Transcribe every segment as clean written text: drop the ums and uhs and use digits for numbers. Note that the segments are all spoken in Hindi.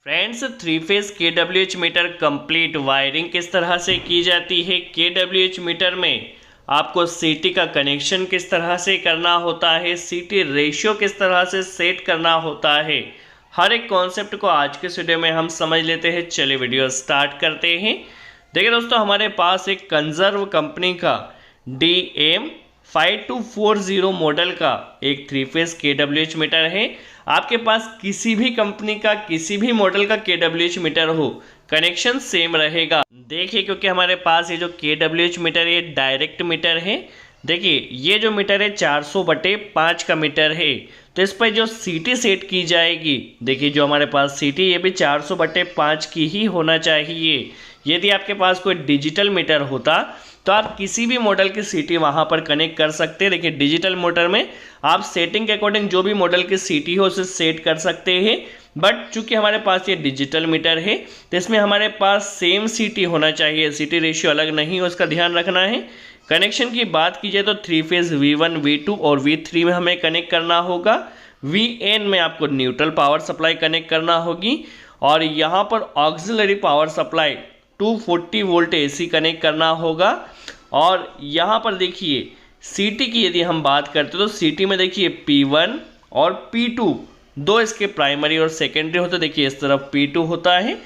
Friends, three phase KWH meter complete wiring किस तरह से की जाती है। KWH मीटर में आपको CT का कनेक्शन किस तरह से करना होता है, CT रेशियो किस तरह से सेट करना होता है, हर एक कॉन्सेप्ट को आज के वीडियो में हम समझ लेते हैं। चलिए वीडियो स्टार्ट करते हैं। देखिए दोस्तों, हमारे पास एक कंजर्व कंपनी का DM5240 मॉडल का एक थ्री फेज KWH मीटर है। आपके पास किसी भी कंपनी का किसी भी मॉडल का KWH मीटर हो, कनेक्शन सेम रहेगा। देखिए, क्योंकि हमारे पास ये जो KWH मीटर ये डायरेक्ट मीटर है। देखिए, ये जो मीटर है 400/5 का मीटर है, तो इस पर जो CT सेट की जाएगी, देखिए जो हमारे पास CT ये भी 400/5 की ही होना चाहिए। यदि आपके पास कोई डिजिटल मीटर होता तो आप किसी भी मॉडल की CT वहां पर कनेक्ट कर सकते हैं। देखिए, डिजिटल मोटर में आप सेटिंग के अकॉर्डिंग जो भी मॉडल की CT हो उसे सेट कर सकते हैं। बट चूंकि हमारे पास ये डिजिटल मीटर है तो इसमें हमारे पास सेम CT होना चाहिए, CT रेशियो अलग नहीं हो, उसका ध्यान रखना है। कनेक्शन की बात की जाए तो थ्री फेज V1, V2 और V3 में हमें कनेक्ट करना होगा। VN में आपको न्यूट्रल पावर सप्लाई कनेक्ट करना होगी और यहाँ पर auxiliary power supply 240 volt AC connect करना होगा। और यहाँ पर देखिए CT की यदि हम बात करते तो CT में देखिए P1 और P2 दो इसके प्राइमरी और सेकेंडरी होते। देखिए इस तरफ P2 होता है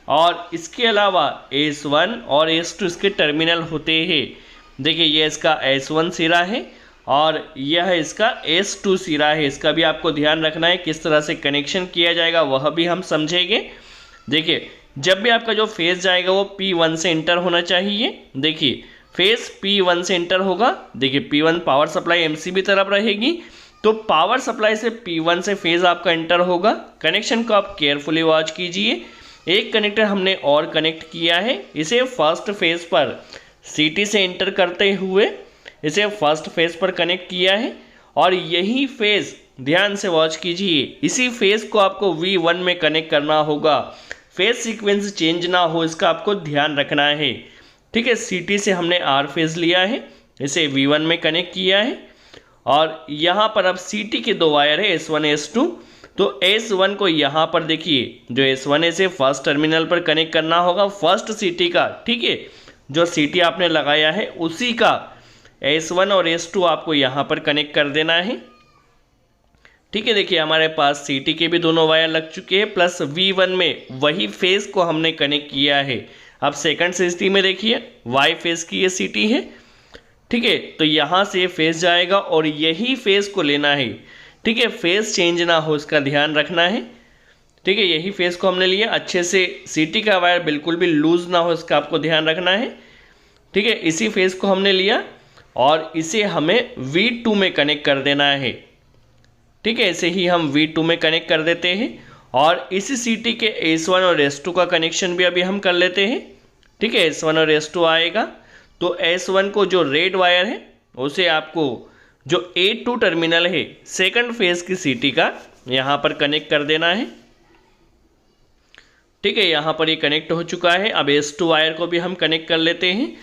और इसके अलावा S1 और S2 इसके टर्मिनल होते हैं। देखिए ये इसका S1 सिरा है और यह इसका S2 सिरा है। इसका भी आपको ध्यान रखना है, किस तरह से कनेक्शन किया जाएगा वह भी हम समझेंगे। देखिए, जब भी आपका जो फेज जाएगा वो P1 से इंटर होना चाहिए। देखिए फेज P1 से इंटर होगा। देखिए P1 पावर सप्लाई MCB तरफ रहेगी, तो पावर सप्लाई से P1 से फेज आपका इंटर होगा। कनेक्शन को आप केयरफुली वॉच कीजिए। एक कनेक्टर हमने और कनेक्ट किया है, इसे फर्स्ट फेज पर CT से इंटर करते हुए इसे फर्स्ट फेज पर कनेक्ट किया है और यही फेज ध्यान से वॉच कीजिए, इसी फेज को आपको V1 में कनेक्ट करना होगा। फेज सीक्वेंस चेंज ना हो, इसका आपको ध्यान रखना है। ठीक है, CT से हमने R फेज लिया है, इसे V1 में कनेक्ट किया है और यहाँ पर अब CT के दो वायर है S1 S2, तो S1 को यहाँ पर देखिए जो S1 है इसे फर्स्ट टर्मिनल पर कनेक्ट करना होगा, फर्स्ट CT का। ठीक है, जो CT आपने लगाया है उसी का S1 और S2 आपको यहाँ पर कनेक्ट कर देना है। ठीक है, देखिए हमारे पास CT के भी दोनों वायर लग चुके हैं, प्लस V1 में वही फेज को हमने कनेक्ट किया है। अब सेकंड CT में देखिए Y फेज की ये CT है। ठीक है, तो यहाँ से ये फेज जाएगा और यही फेज को लेना है। ठीक है, फेज चेंज ना हो इसका ध्यान रखना है। ठीक है, यही फेज को हमने लिया, अच्छे से CT का वायर बिल्कुल भी लूज ना हो इसका आपको ध्यान रखना है। ठीक है, इसी फेज को हमने लिया और इसे हमें V2 में कनेक्ट कर देना है। ठीक है, ऐसे ही हम V2 में कनेक्ट कर देते हैं और इसी CT के S1 और S2 का कनेक्शन भी अभी हम कर लेते हैं। ठीक है, S1 और S2 आएगा तो S1 को जो रेड वायर है उसे आपको जो A2 टर्मिनल है सेकंड फेज की CT का यहाँ पर कनेक्ट कर देना है। ठीक है, यहाँ पर ये कनेक्ट हो चुका है। अब S2 वायर को भी हम कनेक्ट कर लेते हैं।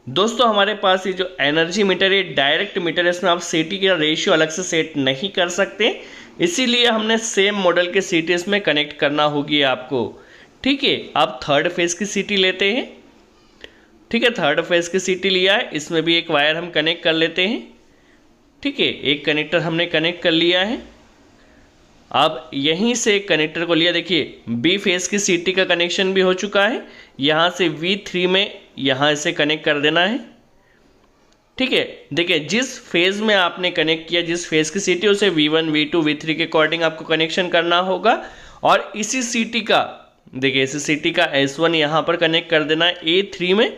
दोस्तों, हमारे पास ये जो एनर्जी मीटर है डायरेक्ट मीटर है, इसमें आप CT का रेशियो अलग से सेट नहीं कर सकते, इसीलिए हमने सेम मॉडल के CT इसमें कनेक्ट करना होगी आपको। ठीक है, अब थर्ड फेज की CT लेते हैं। ठीक है, थर्ड फेज की CT लिया है, इसमें भी एक वायर हम कनेक्ट कर लेते हैं। ठीक है, एक कनेक्टर हमने कनेक्ट कर लिया है। अब यहीं से एक कनेक्टर को लिया, देखिए B फेज की CT का कनेक्शन भी हो चुका है। यहाँ से V3 में यहाँ इसे कनेक्ट कर देना है। ठीक है, देखिए जिस फेज में आपने कनेक्ट किया, जिस फेज की CT उसे V1, V2, V3 के अकॉर्डिंग आपको कनेक्शन करना होगा और इसी CT का देखिए इसी CT का S1 यहाँ पर कनेक्ट कर देना है A3 में।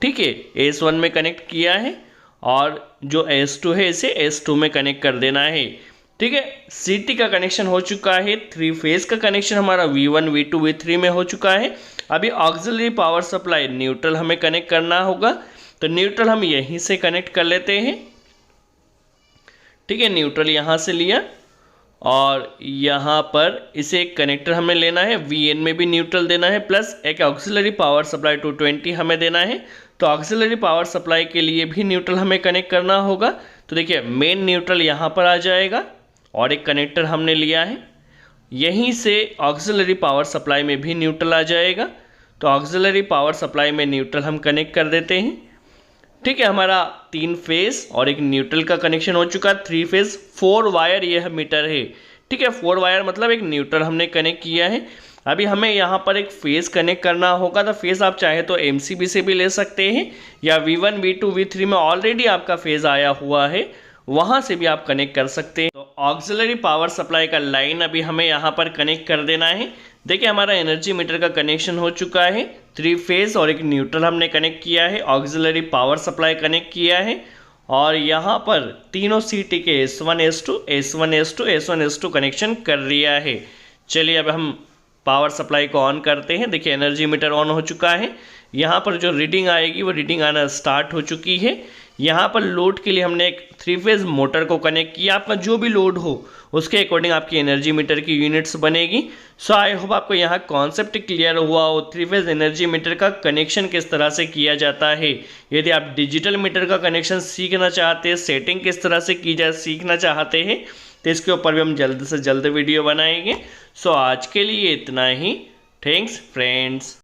ठीक है, S1 में कनेक्ट किया है और जो S2 है इसे S2 में कनेक्ट कर देना है। ठीक है, CT का कनेक्शन हो चुका है, थ्री फेज का कनेक्शन हमारा V1, V2, V3 में हो चुका है। अभी ऑक्सिलरी पावर सप्लाई न्यूट्रल हमें कनेक्ट करना होगा, तो न्यूट्रल हम यहीं से कनेक्ट कर लेते हैं। ठीक है, न्यूट्रल यहाँ से लिया और यहाँ पर इसे एक कनेक्टर हमें लेना है, VN में भी न्यूट्रल देना है, प्लस एक ऑक्सिलरी पावर सप्लाई 220 हमें देना है। तो ऑक्सिलरी पावर सप्लाई के लिए भी न्यूट्रल हमें कनेक्ट करना होगा। तो देखिए मेन न्यूट्रल यहाँ पर आ जाएगा और एक कनेक्टर हमने लिया है यहीं से ऑक्सिलरी पावर सप्लाई में भी न्यूट्रल आ जाएगा। तो ऑक्सिलरी पावर सप्लाई में न्यूट्रल हम कनेक्ट कर देते हैं। ठीक है, हमारा 3 फेज और एक न्यूट्रल का कनेक्शन हो चुका। 3 फेज 4 वायर यह मीटर है। ठीक है, 4 वायर मतलब एक न्यूट्रल हमने कनेक्ट किया है। अभी हमें यहाँ पर एक फेज कनेक्ट करना होगा। तो फेज आप चाहे तो MCB से भी ले सकते हैं या V1 V2 V3 में ऑलरेडी आपका फेज आया हुआ है, वहाँ से भी आप कनेक्ट कर सकते हैं। तो ऑक्सिलरी पावर सप्लाई का लाइन अभी हमें यहाँ पर कनेक्ट कर देना है। देखिए हमारा एनर्जी मीटर का कनेक्शन हो चुका है। 3 फेज और एक न्यूट्रल हमने कनेक्ट किया है, ऑक्सिलरी पावर सप्लाई कनेक्ट किया है और यहाँ पर तीनों CT के S1 S2 S1 S2 S1 S2 connection कर लिया है। चलिए अब हम पावर सप्लाई को ऑन करते हैं। देखिए एनर्जी मीटर ऑन हो चुका है। यहाँ पर जो रीडिंग आएगी वो रीडिंग आना स्टार्ट हो चुकी है। यहाँ पर लोड के लिए हमने एक 3 फेज मोटर को कनेक्ट किया। आपका जो भी लोड हो उसके अकॉर्डिंग आपकी एनर्जी मीटर की यूनिट्स बनेगी। सो आई होप आपको यहाँ कॉन्सेप्ट क्लियर हुआ हो 3 फेज एनर्जी मीटर का कनेक्शन किस तरह से किया जाता है। यदि आप डिजिटल मीटर का कनेक्शन सीखना चाहते हैं, सेटिंग किस तरह से की जाए सीखना चाहते हैं, तो इसके ऊपर भी हम जल्द से जल्द वीडियो बनाएंगे। सो आज के लिए इतना ही। Thanks friends.